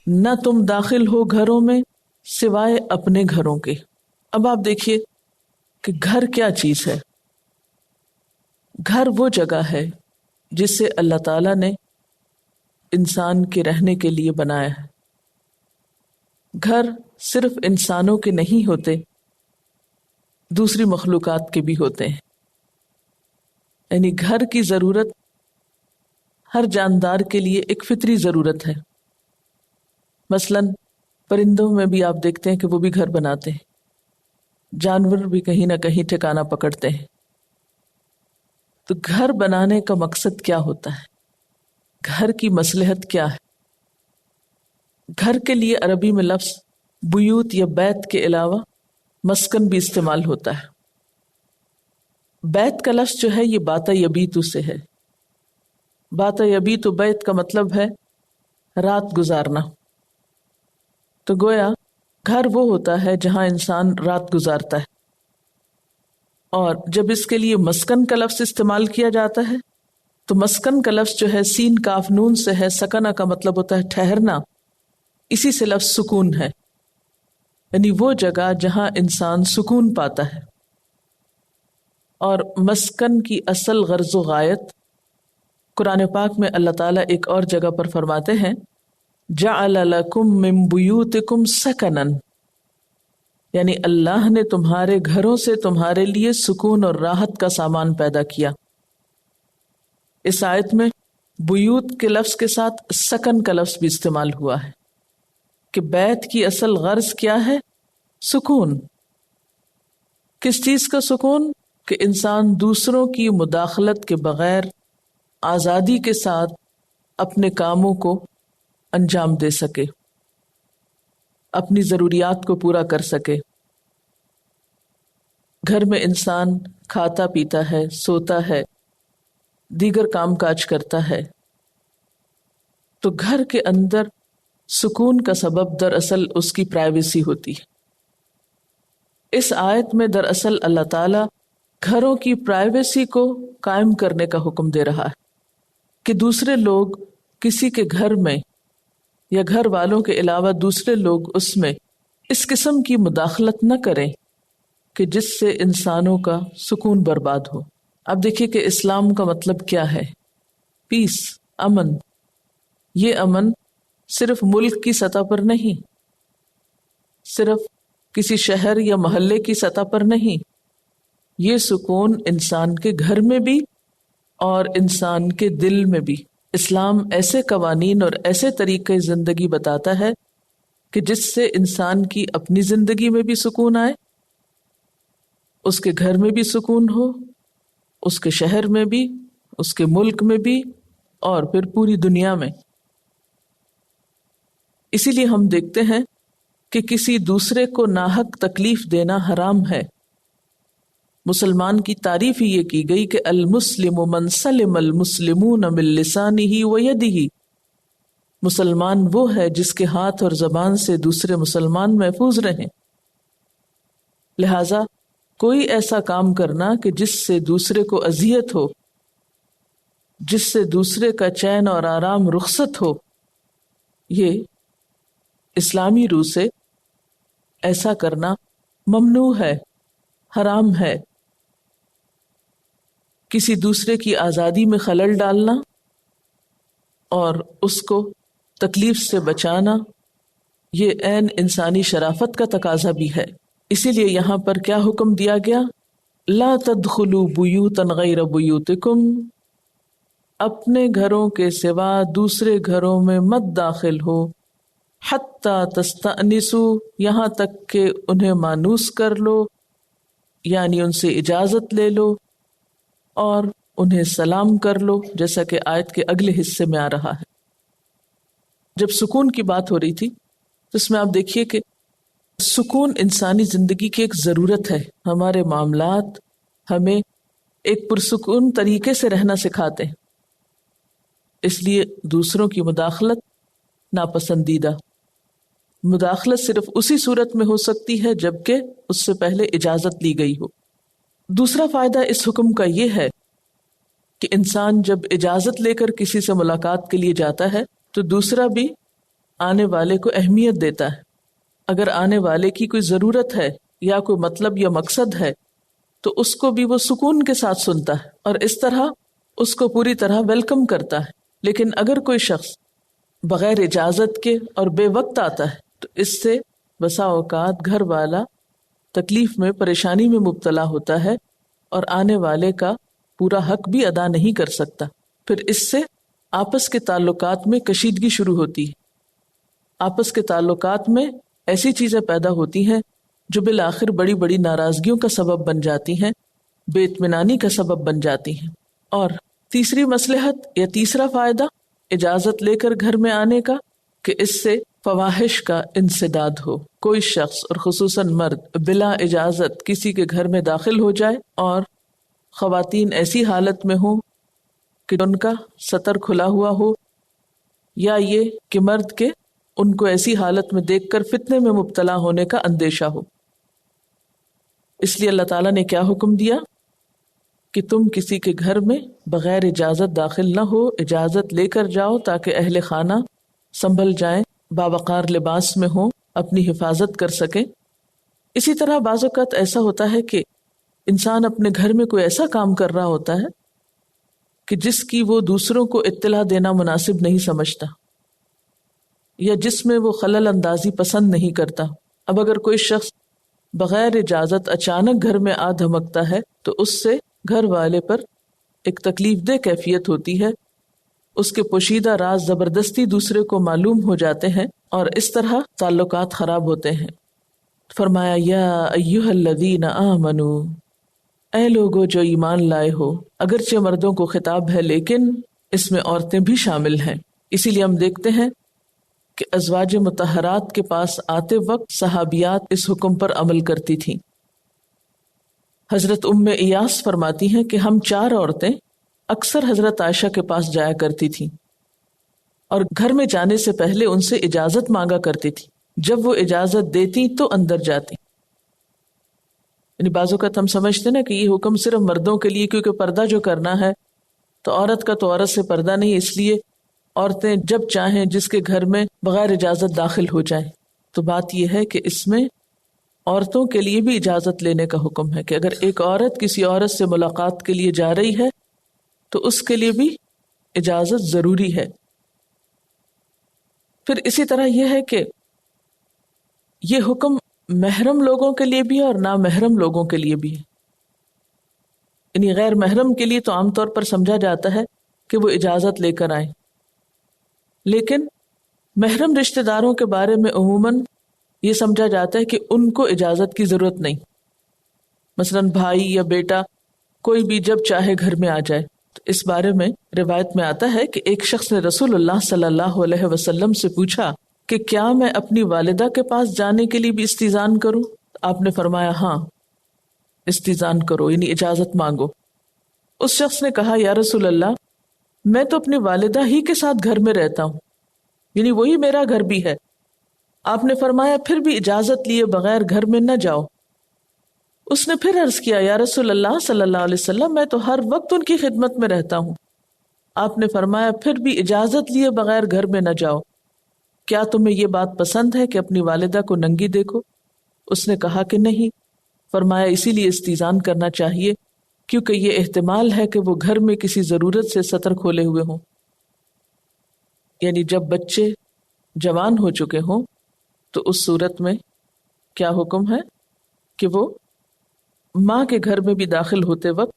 نہ تم داخل ہو گھروں میں سوائے اپنے گھروں کے۔ اب آپ دیکھیے کہ گھر کیا چیز ہے۔ گھر وہ جگہ ہے جسے اللہ تعالیٰ نے انسان کے رہنے کے لیے بنایا ہے۔ گھر صرف انسانوں کے نہیں ہوتے، دوسری مخلوقات کے بھی ہوتے ہیں۔ یعنی گھر کی ضرورت ہر جاندار کے لیے ایک فطری ضرورت ہے۔ مثلاً پرندوں میں بھی آپ دیکھتے ہیں کہ وہ بھی گھر بناتے ہیں، جانور بھی کہیں نہ کہیں ٹھکانہ پکڑتے ہیں۔ تو گھر بنانے کا مقصد کیا ہوتا ہے؟ گھر کی مصلحت کیا ہے؟ گھر کے لیے عربی میں لفظ بیوت یا بیت کے علاوہ مسکن بھی استعمال ہوتا ہے۔ بیت کا لفظ جو ہے یہ باتا یبیتو سے ہے۔ باتا یبیتو بیت کا مطلب ہے رات گزارنا۔ تو گویا گھر وہ ہوتا ہے جہاں انسان رات گزارتا ہے، اور جب اس کے لیے مسکن کا لفظ استعمال کیا جاتا ہے تو مسکن کا لفظ جو ہے سین کاف نون سے ہے، سکنہ کا مطلب ہوتا ہے ٹھہرنا، اسی سے لفظ سکون ہے، یعنی وہ جگہ جہاں انسان سکون پاتا ہے۔ اور مسکن کی اصل غرض و غایت قرآن پاک میں اللہ تعالیٰ ایک اور جگہ پر فرماتے ہیں جعل لکم من بیوتکم سکنا، یعنی اللہ نے تمہارے گھروں سے تمہارے لیے سکون اور راحت کا سامان پیدا کیا۔ اس آیت میں بیوت کے لفظ کے ساتھ سکن کا لفظ بھی استعمال ہوا ہے کہ بیت کی اصل غرض کیا ہے؟ سکون۔ کس چیز کا سکون؟ کہ انسان دوسروں کی مداخلت کے بغیر آزادی کے ساتھ اپنے کاموں کو انجام دے سکے، اپنی ضروریات کو پورا کر سکے۔ گھر میں انسان کھاتا پیتا ہے، سوتا ہے، دیگر کام کاج کرتا ہے، تو گھر کے اندر سکون کا سبب دراصل اس کی پرائیویسی ہوتی ہے۔ اس آیت میں دراصل اللہ تعالی گھروں کی پرائیویسی کو قائم کرنے کا حکم دے رہا ہے کہ دوسرے لوگ کسی کے گھر میں یا گھر والوں کے علاوہ دوسرے لوگ اس میں اس قسم کی مداخلت نہ کریں کہ جس سے انسانوں کا سکون برباد ہو۔ اب دیکھیے کہ اسلام کا مطلب کیا ہے؟ پیس، امن۔ یہ امن صرف ملک کی سطح پر نہیں، صرف کسی شہر یا محلے کی سطح پر نہیں، یہ سکون انسان کے گھر میں بھی اور انسان کے دل میں بھی۔ اسلام ایسے قوانین اور ایسے طریقے زندگی بتاتا ہے کہ جس سے انسان کی اپنی زندگی میں بھی سکون آئے، اس کے گھر میں بھی سکون ہو، اس کے شہر میں بھی، اس کے ملک میں بھی، اور پھر پوری دنیا میں۔ اسی لیے ہم دیکھتے ہیں کہ کسی دوسرے کو ناحق تکلیف دینا حرام ہے۔ مسلمان کی تعریف ہی یہ کی گئی کہ المسلم من سلم المسلمون من لسانہ و یدہ، مسلمان وہ ہے جس کے ہاتھ اور زبان سے دوسرے مسلمان محفوظ رہیں۔ لہذا کوئی ایسا کام کرنا کہ جس سے دوسرے کو اذیت ہو، جس سے دوسرے کا چین اور آرام رخصت ہو، یہ اسلامی روح سے ایسا کرنا ممنوع ہے، حرام ہے۔ کسی دوسرے کی آزادی میں خلل ڈالنا اور اس کو تکلیف سے بچانا، یہ عین انسانی شرافت کا تقاضا بھی ہے۔ اسی لیے یہاں پر کیا حکم دیا گیا؟ لا تدخلوا بیوتا غیر بیوتکم، اپنے گھروں کے سوا دوسرے گھروں میں مت داخل ہو، حتی تستأنسوا، یہاں تک کہ انہیں مانوس کر لو، یعنی ان سے اجازت لے لو اور انہیں سلام کر لو، جیسا کہ آیت کے اگلے حصے میں آ رہا ہے۔ جب سکون کی بات ہو رہی تھی تو اس میں آپ دیکھیے کہ سکون انسانی زندگی کی ایک ضرورت ہے۔ ہمارے معاملات ہمیں ایک پرسکون طریقے سے رہنا سکھاتے ہیں، اس لیے دوسروں کی مداخلت ناپسندیدہ۔ مداخلت صرف اسی صورت میں ہو سکتی ہے جبکہ اس سے پہلے اجازت لی گئی ہو۔ دوسرا فائدہ اس حکم کا یہ ہے کہ انسان جب اجازت لے کر کسی سے ملاقات کے لیے جاتا ہے تو دوسرا بھی آنے والے کو اہمیت دیتا ہے. اگر آنے والے کی کوئی ضرورت ہے یا کوئی مطلب یا مقصد ہے تو اس کو بھی وہ سکون کے ساتھ سنتا ہے اور اس طرح اس کو پوری طرح ویلکم کرتا ہے. لیکن اگر کوئی شخص بغیر اجازت کے اور بے وقت آتا ہے تو اس سے بسا اوقات گھر والا تکلیف میں، پریشانی میں مبتلا ہوتا ہے اور آنے والے کا پورا حق بھی ادا نہیں کر سکتا. پھر اس سے آپس کے تعلقات میں کشیدگی شروع ہوتی ہے. آپس کے تعلقات میں ایسی چیزیں پیدا ہوتی ہیں جو بالآخر بڑی بڑی ناراضگیوں کا سبب بن جاتی ہیں، بے اطمینانی کا سبب بن جاتی ہیں. اور تیسری مصلحت یا تیسرا فائدہ اجازت لے کر گھر میں آنے کا کہ اس سے فواحش کا انسداد ہو. کوئی شخص اور خصوصاً مرد بلا اجازت کسی کے گھر میں داخل ہو جائے اور خواتین ایسی حالت میں ہوں کہ ان کا ستر کھلا ہوا ہو، یا یہ کہ مرد کے ان کو ایسی حالت میں دیکھ کر فتنے میں مبتلا ہونے کا اندیشہ ہو. اس لیے اللہ تعالیٰ نے کیا حکم دیا کہ تم کسی کے گھر میں بغیر اجازت داخل نہ ہو، اجازت لے کر جاؤ تاکہ اہل خانہ سنبھل جائیں، باوقار لباس میں ہوں، اپنی حفاظت کر سکیں. اسی طرح بعض اوقات ایسا ہوتا ہے کہ انسان اپنے گھر میں کوئی ایسا کام کر رہا ہوتا ہے کہ جس کی وہ دوسروں کو اطلاع دینا مناسب نہیں سمجھتا یا جس میں وہ خلل اندازی پسند نہیں کرتا. اب اگر کوئی شخص بغیر اجازت اچانک گھر میں آ دھمکتا ہے تو اس سے گھر والے پر ایک تکلیف دہ کیفیت ہوتی ہے. اس کے پوشیدہ راز زبردستی دوسرے کو معلوم ہو جاتے ہیں اور اس طرح تعلقات خراب ہوتے ہیں. فرمایا یا ایھا الذین آمنوا، اے لوگو جو ایمان لائے ہو. اگرچہ مردوں کو خطاب ہے لیکن اس میں عورتیں بھی شامل ہیں. اسی لیے ہم دیکھتے ہیں کہ ازواج مطہرات کے پاس آتے وقت صحابیات اس حکم پر عمل کرتی تھیں. حضرت ام ایاس فرماتی ہیں کہ ہم 4 عورتیں اکثر حضرت عائشہ کے پاس جایا کرتی تھیں اور گھر میں جانے سے پہلے ان سے اجازت مانگا کرتی تھی. جب وہ اجازت دیتی تو اندر جاتی. یعنی بعض اوقات ہم سمجھتے نا کہ یہ حکم صرف مردوں کے لیے، کیونکہ پردہ جو کرنا ہے تو عورت کا تو عورت سے پردہ نہیں، اس لیے عورتیں جب چاہیں جس کے گھر میں بغیر اجازت داخل ہو جائیں. تو بات یہ ہے کہ اس میں عورتوں کے لیے بھی اجازت لینے کا حکم ہے کہ اگر ایک عورت کسی عورت سے ملاقات کے لیے جا رہی ہے تو اس کے لیے بھی اجازت ضروری ہے. پھر اسی طرح یہ ہے کہ یہ حکم محرم لوگوں کے لیے بھی ہے اور نامحرم لوگوں کے لیے بھی ہے. یعنی غیر محرم کے لیے تو عام طور پر سمجھا جاتا ہے کہ وہ اجازت لے کر آئیں، لیکن محرم رشتہ داروں کے بارے میں عموماً یہ سمجھا جاتا ہے کہ ان کو اجازت کی ضرورت نہیں. مثلاً بھائی یا بیٹا کوئی بھی جب چاہے گھر میں آ جائے. تو اس بارے میں روایت میں آتا ہے کہ ایک شخص نے رسول اللہ صلی اللہ علیہ وسلم سے پوچھا کہ کیا میں اپنی والدہ کے پاس جانے کے لیے بھی استئذان کروں؟ آپ نے فرمایا ہاں استئذان کرو، یعنی اجازت مانگو. اس شخص نے کہا یا رسول اللہ میں تو اپنی والدہ ہی کے ساتھ گھر میں رہتا ہوں، یعنی وہی میرا گھر بھی ہے. آپ نے فرمایا پھر بھی اجازت لیے بغیر گھر میں نہ جاؤ. اس نے پھر عرض کیا یا رسول اللہ صلی اللہ علیہ وسلم میں تو ہر وقت ان کی خدمت میں رہتا ہوں. آپ نے فرمایا پھر بھی اجازت لیے بغیر گھر میں نہ جاؤ. کیا تمہیں یہ بات پسند ہے کہ اپنی والدہ کو ننگی دیکھو؟ اس نے کہا کہ نہیں. فرمایا اسی لیے استئذان کرنا چاہیے کیونکہ یہ احتمال ہے کہ وہ گھر میں کسی ضرورت سے ستر کھولے ہوئے ہوں. یعنی جب بچے جوان ہو چکے ہوں تو اس صورت میں کیا حکم ہے کہ وہ ماں کے گھر میں بھی داخل ہوتے وقت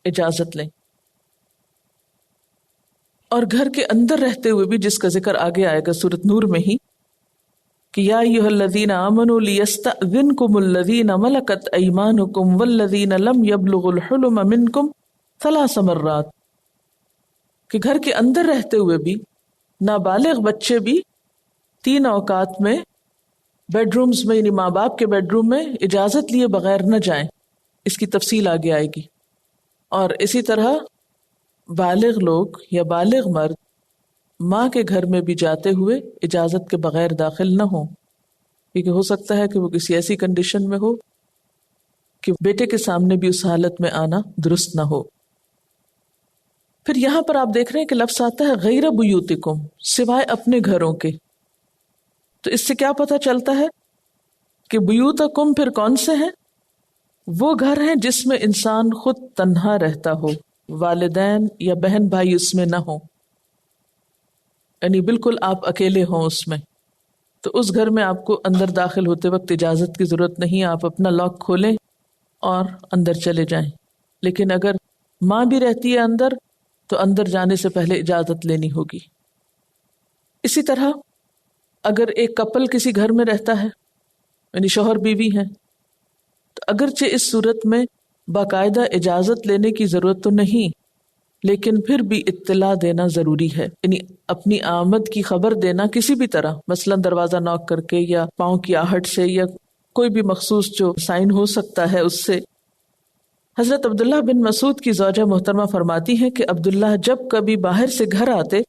اجازت لیں. اور گھر کے اندر رہتے ہوئے بھی، جس کا ذکر آگے آئے گا سورۃ نور میں ہی، کہ یا ایھا الذین آمنوا لیستأذنکم الذین ملکت ایمانکم والذین لم یبلغوا الحلم منکم 3 مرات، کہ گھر کے اندر رہتے ہوئے بھی نابالغ بچے بھی 3 اوقات میں بیڈ رومز میں، یعنی ماں باپ کے بیڈ روم میں اجازت لیے بغیر نہ جائیں. اس کی تفصیل آگے آئے گی. اور اسی طرح بالغ لوگ یا بالغ مرد ماں کے گھر میں بھی جاتے ہوئے اجازت کے بغیر داخل نہ ہوں، کیونکہ ہو سکتا ہے کہ وہ کسی ایسی کنڈیشن میں ہو کہ بیٹے کے سامنے بھی اس حالت میں آنا درست نہ ہو. پھر یہاں پر آپ دیکھ رہے ہیں کہ لفظ آتا ہے غیر بیوتکم، سوائے اپنے گھروں کے. تو اس سے کیا پتہ چلتا ہے کہ بیوتکم پھر کون سے ہیں؟ وہ گھر ہیں جس میں انسان خود تنہا رہتا ہو، والدین یا بہن بھائی اس میں نہ ہو، یعنی بالکل آپ اکیلے ہوں اس میں. تو اس گھر میں آپ کو اندر داخل ہوتے وقت اجازت کی ضرورت نہیں، آپ اپنا لاک کھولیں اور اندر چلے جائیں. لیکن اگر ماں بھی رہتی ہے اندر تو اندر جانے سے پہلے اجازت لینی ہوگی. اسی طرح اگر ایک کپل کسی گھر میں رہتا ہے، یعنی شوہر بیوی ہیں، تو اگرچہ اس صورت میں باقاعدہ اجازت لینے کی ضرورت تو نہیں، لیکن پھر بھی اطلاع دینا ضروری ہے. یعنی اپنی آمد کی خبر دینا کسی بھی طرح، مثلا دروازہ ناک کر کے یا پاؤں کی آہٹ سے یا کوئی بھی مخصوص جو سائن ہو سکتا ہے اس سے. حضرت عبداللہ بن مسعود کی زوجہ محترمہ فرماتی ہیں کہ عبداللہ جب کبھی باہر سے گھر آتے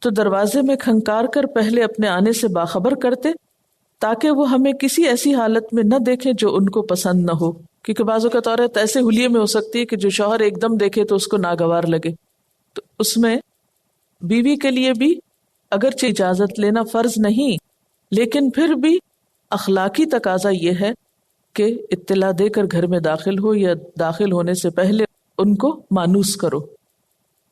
تو دروازے میں کھنکار کر پہلے اپنے آنے سے باخبر کرتے تاکہ وہ ہمیں کسی ایسی حالت میں نہ دیکھیں جو ان کو پسند نہ ہو. کیونکہ بعض اوقات عورت ایسے حلیے میں ہو سکتی ہے کہ جو شوہر ایک دم دیکھے تو اس کو ناگوار لگے. تو اس میں بیوی کے لیے بھی اگرچہ اجازت لینا فرض نہیں، لیکن پھر بھی اخلاقی تقاضا یہ ہے کہ اطلاع دے کر گھر میں داخل ہو یا داخل ہونے سے پہلے ان کو مانوس کرو.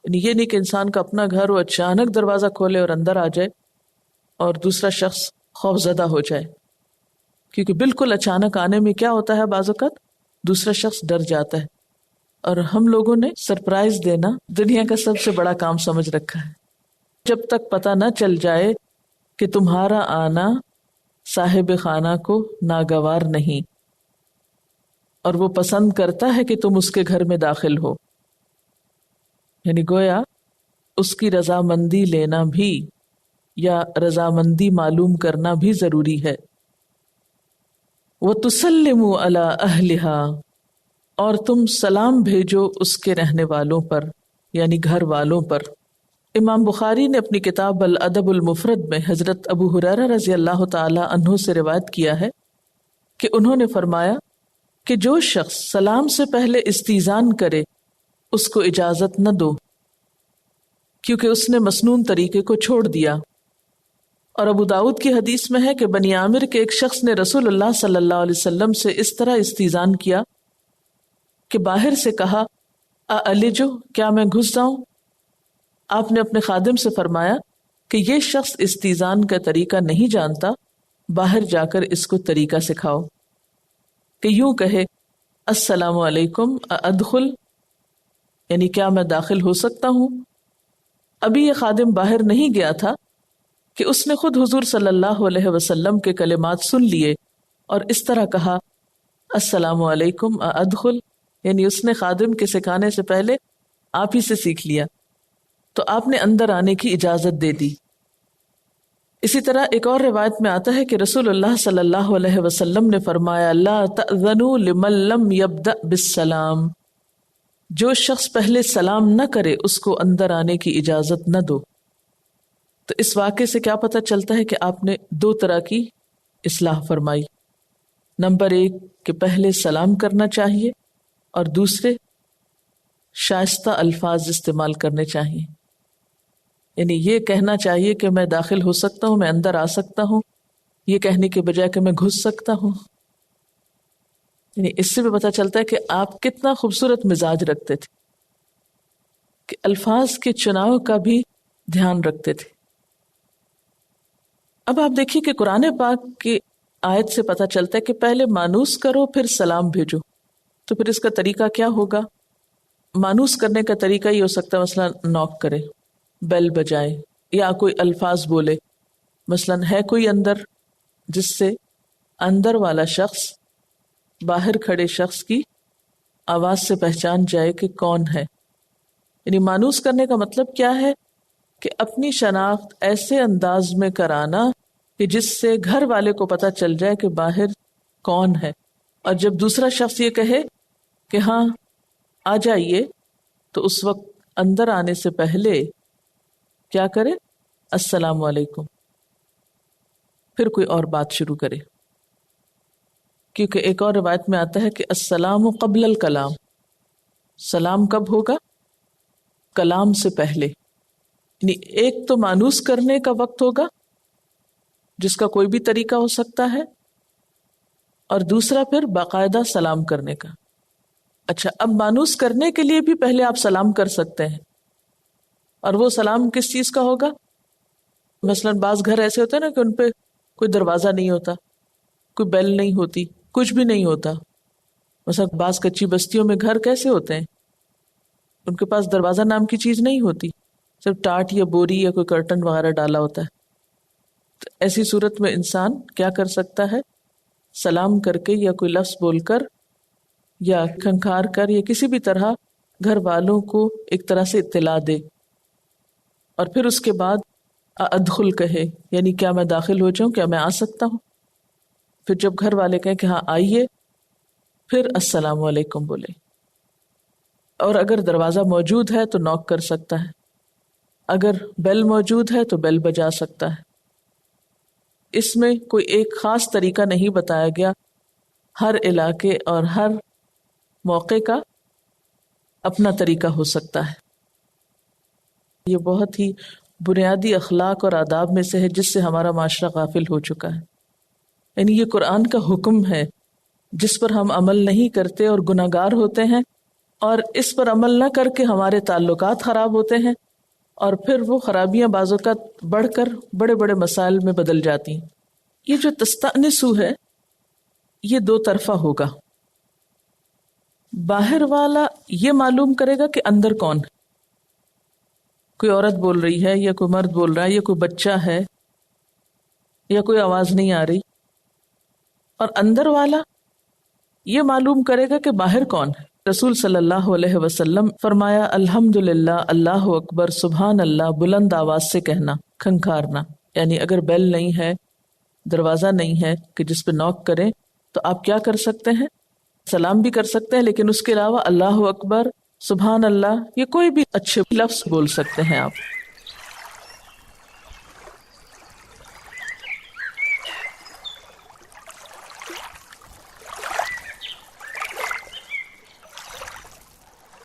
یعنی یہ نہیں کہ انسان کا اپنا گھر ہو، اچانک دروازہ کھولے اور اندر آ جائے اور دوسرا شخص خوف زدہ ہو جائے. کیونکہ بالکل اچانک آنے میں کیا ہوتا ہے، بعض اوقات دوسرا شخص ڈر جاتا ہے. اور ہم لوگوں نے سرپرائز دینا دنیا کا سب سے بڑا کام سمجھ رکھا ہے. جب تک پتہ نہ چل جائے کہ تمہارا آنا صاحب خانہ کو ناگوار نہیں اور وہ پسند کرتا ہے کہ تم اس کے گھر میں داخل ہو، یعنی گویا اس کی رضامندی لینا بھی یا رضامندی معلوم کرنا بھی ضروری ہے. وَتُسَلِّمُوا عَلَىٰ أَهْلِهَا، اور تم سلام بھیجو اس کے رہنے والوں پر یعنی گھر والوں پر. امام بخاری نے اپنی کتاب الادب المفرد میں حضرت ابو ہریرہ رضی اللہ تعالی عنہ سے روایت کیا ہے کہ انہوں نے فرمایا کہ جو شخص سلام سے پہلے استیزان کرے اس کو اجازت نہ دو، کیونکہ اس نے مسنون طریقے کو چھوڑ دیا. اور ابو داؤد کی حدیث میں ہے کہ بنی عامر کے ایک شخص نے رسول اللہ صلی اللہ علیہ وسلم سے اس طرح استیزان کیا کہ باہر سے کہا اَأَلِجُ، کیا میں گھس جاؤں؟ آپ نے اپنے خادم سے فرمایا کہ یہ شخص استیزان کا طریقہ نہیں جانتا، باہر جا کر اس کو طریقہ سکھاؤ کہ یوں کہے السلام علیکم ادخل، یعنی کیا میں داخل ہو سکتا ہوں. ابھی یہ خادم باہر نہیں گیا تھا کہ اس نے خود حضور صلی اللہ علیہ وسلم کے کلمات سن لیے اور اس طرح کہا السلام علیکم ادخل، یعنی اس نے خادم کے سکھانے سے پہلے آپ ہی سے سیکھ لیا تو آپ نے اندر آنے کی اجازت دے دی. اسی طرح ایک اور روایت میں آتا ہے کہ رسول اللہ صلی اللہ علیہ وسلم نے فرمایا لا تأذنوا لمن لم يبدأ بالسلام، جو شخص پہلے سلام نہ کرے اس کو اندر آنے کی اجازت نہ دو. تو اس واقعے سے کیا پتہ چلتا ہے کہ آپ نے دو طرح کی اصلاح فرمائی. نمبر 1 کہ پہلے سلام کرنا چاہیے اور دوسرے شائستہ الفاظ استعمال کرنے چاہیے. یعنی یہ کہنا چاہیے کہ میں داخل ہو سکتا ہوں، میں اندر آ سکتا ہوں، یہ کہنے کے بجائے کہ میں گھس سکتا ہوں. یعنی اس سے بھی پتہ چلتا ہے کہ آپ کتنا خوبصورت مزاج رکھتے تھے، کہ الفاظ کے چناؤ کا بھی دھیان رکھتے تھے. اب آپ دیکھیے کہ قرآن پاک کی آیت سے پتہ چلتا ہے کہ پہلے مانوس کرو پھر سلام بھیجو. تو پھر اس کا طریقہ کیا ہوگا؟ مانوس کرنے کا طریقہ یہ ہو سکتا ہے مثلا نوک کرے، بیل بجائے یا کوئی الفاظ بولے. مثلا ہے کوئی اندر، جس سے اندر والا شخص باہر کھڑے شخص کی آواز سے پہچان جائے کہ کون ہے. یعنی مانوس کرنے کا مطلب کیا ہے کہ اپنی شناخت ایسے انداز میں کرانا کہ جس سے گھر والے کو پتہ چل جائے کہ باہر کون ہے. اور جب دوسرا شخص یہ کہے کہ ہاں آ جائیے تو اس وقت اندر آنے سے پہلے کیا کرے؟ السلام علیکم، پھر کوئی اور بات شروع کرے. کیونکہ ایک اور روایت میں آتا ہے کہ السلام قبل الکلام، سلام کب ہوگا؟ کلام سے پہلے. یعنی ایک تو مانوس کرنے کا وقت ہوگا جس کا کوئی بھی طریقہ ہو سکتا ہے، اور دوسرا پھر باقاعدہ سلام کرنے کا۔ اچھا، اب مانوس کرنے کے لیے بھی پہلے آپ سلام کر سکتے ہیں، اور وہ سلام کس چیز کا ہوگا؟ مثلا بعض گھر ایسے ہوتے ہیں نا کہ ان پہ کوئی دروازہ نہیں ہوتا، کوئی بیل نہیں ہوتی، کچھ بھی نہیں ہوتا۔ مثلا بعض کچی بستیوں میں گھر کیسے ہوتے ہیں، ان کے پاس دروازہ نام کی چیز نہیں ہوتی، صرف ٹاٹ یا بوری یا کوئی کرٹن وغیرہ ڈالا ہوتا ہے۔ تو ایسی صورت میں انسان کیا کر سکتا ہے؟ سلام کر کے یا کوئی لفظ بول کر یا کھنکھار کر یا کسی بھی طرح گھر والوں کو ایک طرح سے اطلاع دے، اور پھر اس کے بعد ادخل کہے، یعنی کیا میں داخل ہو جاؤں، کیا میں آ سکتا ہوں؟ پھر جب گھر والے کہیں کہ ہاں آئیے، پھر السلام علیکم بولے، اور اگر دروازہ موجود ہے تو نوک کر سکتا ہے، اگر بیل موجود ہے تو بیل بجا سکتا ہے۔ اس میں کوئی ایک خاص طریقہ نہیں بتایا گیا، ہر علاقے اور ہر موقع کا اپنا طریقہ ہو سکتا ہے۔ یہ بہت ہی بنیادی اخلاق اور آداب میں سے ہے جس سے ہمارا معاشرہ غافل ہو چکا ہے۔ یعنی یہ قرآن کا حکم ہے جس پر ہم عمل نہیں کرتے اور گناہ گار ہوتے ہیں، اور اس پر عمل نہ کر کے ہمارے تعلقات خراب ہوتے ہیں، اور پھر وہ خرابیاں بعض اوقات بڑھ کر بڑے بڑے مسائل میں بدل جاتی ہیں۔ یہ جو تستأنسوا ہے یہ دو طرفہ ہوگا۔ باہر والا یہ معلوم کرے گا کہ اندر کون ہے، کوئی عورت بول رہی ہے یا کوئی مرد بول رہا ہے یا کوئی بچہ ہے یا کوئی آواز نہیں آ رہی، اور اندر والا یہ معلوم کرے گا کہ باہر کون ہے۔ رسول صلی اللہ علیہ وسلم فرمایا الحمدللہ، اللہ اکبر، سبحان اللہ بلند آواز سے کہنا، کھنکھارنا، یعنی اگر بیل نہیں ہے، دروازہ نہیں ہے کہ جس پہ نوک کریں، تو آپ کیا کر سکتے ہیں؟ سلام بھی کر سکتے ہیں، لیکن اس کے علاوہ اللہ اکبر، سبحان اللہ، یہ کوئی بھی اچھے لفظ بول سکتے ہیں آپ۔